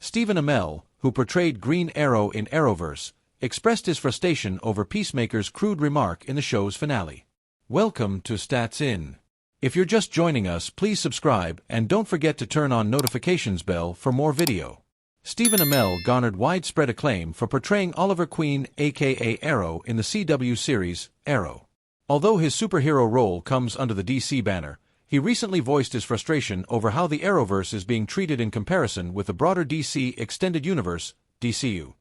Stephen Amell, who portrayed Green Arrow in Arrowverse, expressed his frustration over Peacemaker's crude remark in the show's finale. Welcome to Stats In. If you're just joining us, please subscribe and don't forget to turn on notifications bell for more video. Stephen Amell garnered widespread acclaim for portraying Oliver Queen aka Arrow in the CW series, Arrow. Although his superhero role comes under the DC banner, he recently voiced his frustration over how the Arrowverse is being treated in comparison with the broader DC Extended Universe, DCU.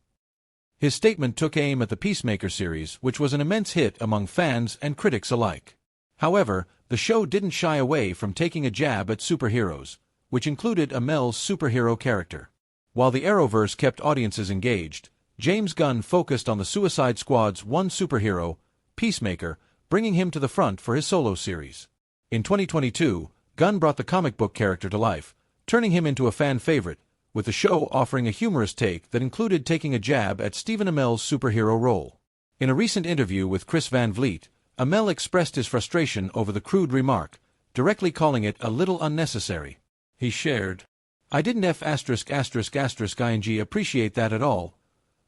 His statement took aim at the Peacemaker series, which was an immense hit among fans and critics alike. However, the show didn't shy away from taking a jab at superheroes, which included Amell's superhero character. While the Arrowverse kept audiences engaged, James Gunn focused on the Suicide Squad's one superhero, Peacemaker, bringing him to the front for his solo series. In 2022, Gunn brought the comic book character to life, turning him into a fan favorite, with the show offering a humorous take that included taking a jab at Stephen Amell's superhero role. In a recent interview with Chris Van Vliet, Amell expressed his frustration over the crude remark, directly calling it a little unnecessary. He shared, "I didn't ****ing appreciate that at all.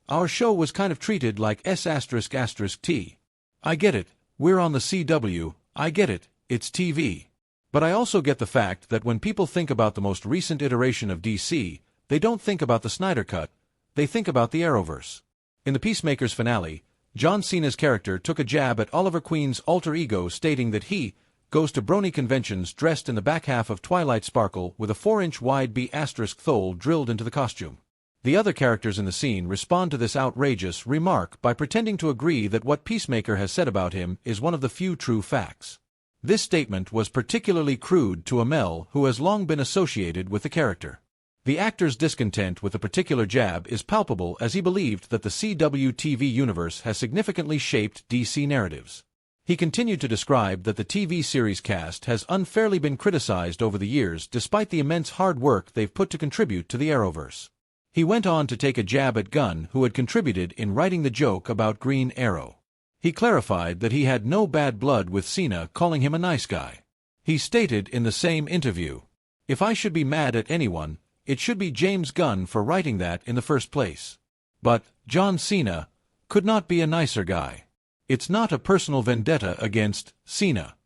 Our show was kind of treated like ***T. I get it, we're on the CW, I get it, it's TV. But I also get the fact that when people think about the most recent iteration of DC, they don't think about the Snyder Cut, they think about the Arrowverse." In the Peacemaker's finale, John Cena's character took a jab at Oliver Queen's alter ego, stating that he goes to brony conventions dressed in the back half of Twilight Sparkle with a 4-inch wide B** thole drilled into the costume. The other characters in the scene respond to this outrageous remark by pretending to agree that what Peacemaker has said about him is one of the few true facts. This statement was particularly crude to Amell, who has long been associated with the character. The actor's discontent with the particular jab is palpable, as he believed that the CW TV universe has significantly shaped DC narratives. He continued to describe that the TV series cast has unfairly been criticized over the years despite the immense hard work they've put to contribute to the Arrowverse. He went on to take a jab at Gunn, who had contributed in writing the joke about Green Arrow. He clarified that he had no bad blood with Cena, calling him a nice guy. He stated in the same interview, "If I should be mad at anyone, it should be James Gunn for writing that in the first place. But John Cena could not be a nicer guy. It's not a personal vendetta against Cena."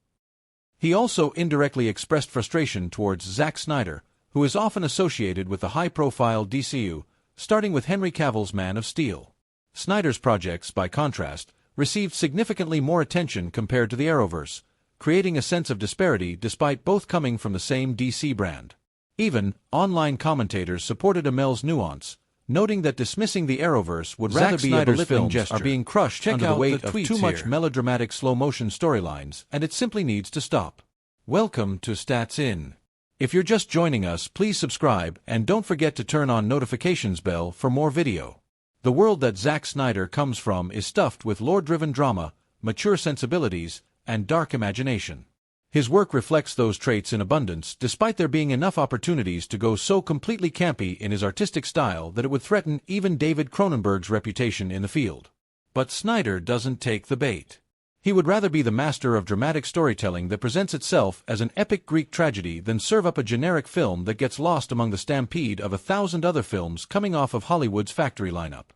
He also indirectly expressed frustration towards Zack Snyder, who is often associated with the high-profile DCU, starting with Henry Cavill's Man of Steel. Snyder's projects, by contrast, received significantly more attention compared to the Arrowverse, creating a sense of disparity despite both coming from the same DC brand. Even, online commentators supported Amell's nuance, noting that dismissing the Arrowverse would rather be a belittling gesture. Are being crushed under the weight of too much melodramatic slow-motion storylines, and it simply needs to stop. Welcome to Stats In. If you're just joining us, please subscribe and don't forget to turn on notifications bell for more video. The world that Zack Snyder comes from is stuffed with lore-driven drama, mature sensibilities, and dark imagination. His work reflects those traits in abundance, despite there being enough opportunities to go so completely campy in his artistic style that it would threaten even David Cronenberg's reputation in the field. But Snyder doesn't take the bait. He would rather be the master of dramatic storytelling that presents itself as an epic Greek tragedy than serve up a generic film that gets lost among the stampede of 1,000 other films coming off of Hollywood's factory lineup.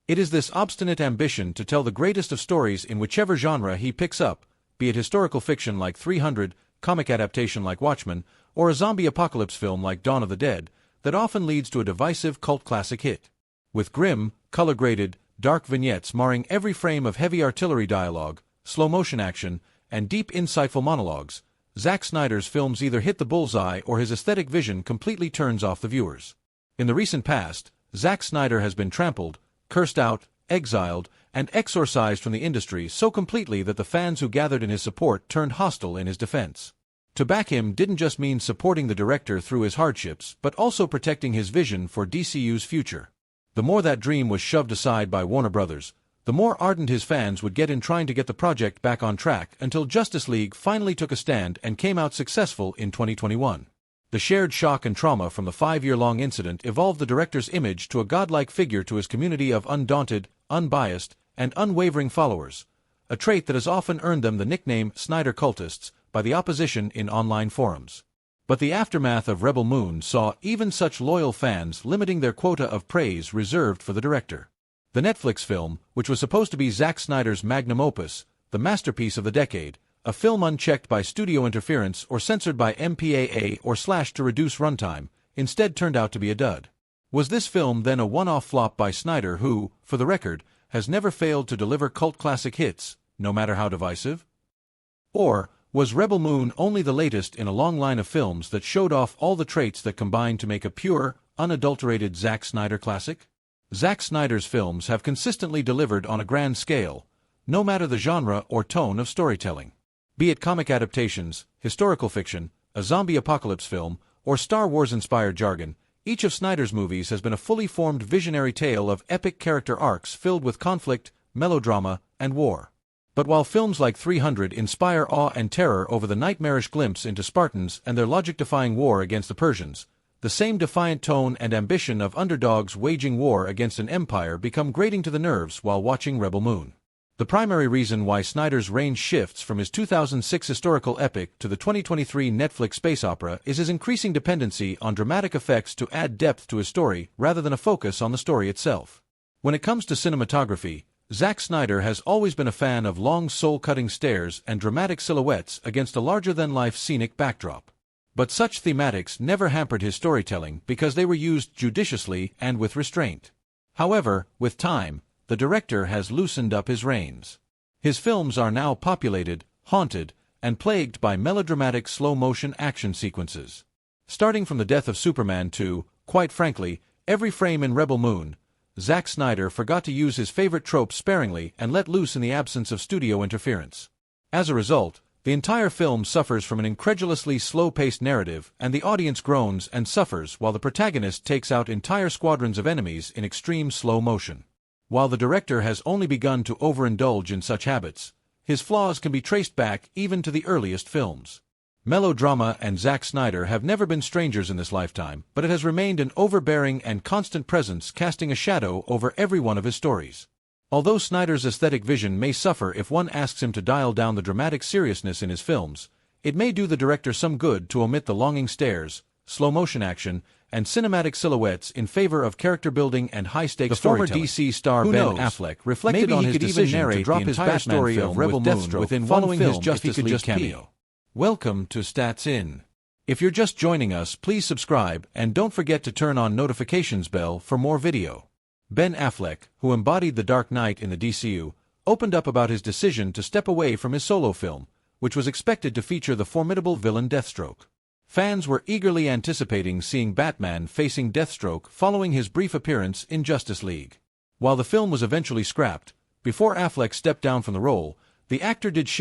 It is this obstinate ambition to tell the greatest of stories in whichever genre he picks up, be it historical fiction like 300, comic adaptation like Watchmen, or a zombie apocalypse film like Dawn of the Dead, that often leads to a divisive cult classic hit. With grim, color-graded, dark vignettes marring every frame of heavy artillery dialogue, slow-motion action, and deep insightful monologues, Zack Snyder's films either hit the bullseye or his aesthetic vision completely turns off the viewers. In the recent past, Zack Snyder has been trampled, cursed out, exiled, and exorcised from the industry so completely that the fans who gathered in his support turned hostile in his defense. To back him didn't just mean supporting the director through his hardships, but also protecting his vision for DCU's future. The more that dream was shoved aside by Warner Brothers, the more ardent his fans would get in trying to get the project back on track until Justice League finally took a stand and came out successful in 2021. The shared shock and trauma from the 5-year-long incident evolved the director's image to a godlike figure to his community of undaunted, unbiased, and unwavering followers, a trait that has often earned them the nickname Snyder cultists by the opposition in online forums. But the aftermath of Rebel Moon saw even such loyal fans limiting their quota of praise reserved for the director. The Netflix film, which was supposed to be Zack Snyder's magnum opus, the masterpiece of the decade, a film unchecked by studio interference or censored by MPAA or slashed to reduce runtime, instead turned out to be a dud. Was this film then a one-off flop by Snyder who, for the record, has never failed to deliver cult classic hits, no matter how divisive? Or was Rebel Moon only the latest in a long line of films that showed off all the traits that combine to make a pure, unadulterated Zack Snyder classic? Zack Snyder's films have consistently delivered on a grand scale, no matter the genre or tone of storytelling. Be it comic adaptations, historical fiction, a zombie apocalypse film, or Star Wars-inspired jargon, each of Snyder's movies has been a fully formed visionary tale of epic character arcs filled with conflict, melodrama, and war. But while films like 300 inspire awe and terror over the nightmarish glimpse into Spartans and their logic-defying war against the Persians, the same defiant tone and ambition of underdogs waging war against an empire become grating to the nerves while watching Rebel Moon. The primary reason why Snyder's range shifts from his 2006 historical epic to the 2023 Netflix space opera is his increasing dependency on dramatic effects to add depth to his story rather than a focus on the story itself. When it comes to cinematography, Zack Snyder has always been a fan of long soul-cutting stares and dramatic silhouettes against a larger-than-life scenic backdrop. But such thematics never hampered his storytelling because they were used judiciously and with restraint. However, with time, the director has loosened up his reins. His films are now populated, haunted, and plagued by melodramatic slow-motion action sequences. Starting from the death of Superman to, quite frankly, every frame in Rebel Moon, Zack Snyder forgot to use his favorite tropes sparingly and let loose in the absence of studio interference. As a result, the entire film suffers from an incredulously slow-paced narrative, and the audience groans and suffers while the protagonist takes out entire squadrons of enemies in extreme slow motion. While the director has only begun to overindulge in such habits, his flaws can be traced back even to the earliest films. Melodrama and Zack Snyder have never been strangers in this lifetime, but it has remained an overbearing and constant presence casting a shadow over every one of his stories. Although Snyder's aesthetic vision may suffer if one asks him to dial down the dramatic seriousness in his films, it may do the director some good to omit the longing stares, slow-motion action, and cinematic silhouettes in favor of character-building and high-stakes storytelling. The former DC star Ben Affleck reflected on his decision to drop his entire story of Rebel Moon within following his Justice League cameo. Welcome to Stats In. If you're just joining us, please subscribe and don't forget to turn on notifications bell for more video. Ben Affleck, who embodied the Dark Knight in the DCU, opened up about his decision to step away from his solo film, which was expected to feature the formidable villain Deathstroke. Fans were eagerly anticipating seeing Batman facing Deathstroke following his brief appearance in Justice League. While the film was eventually scrapped, before Affleck stepped down from the role, the actor did share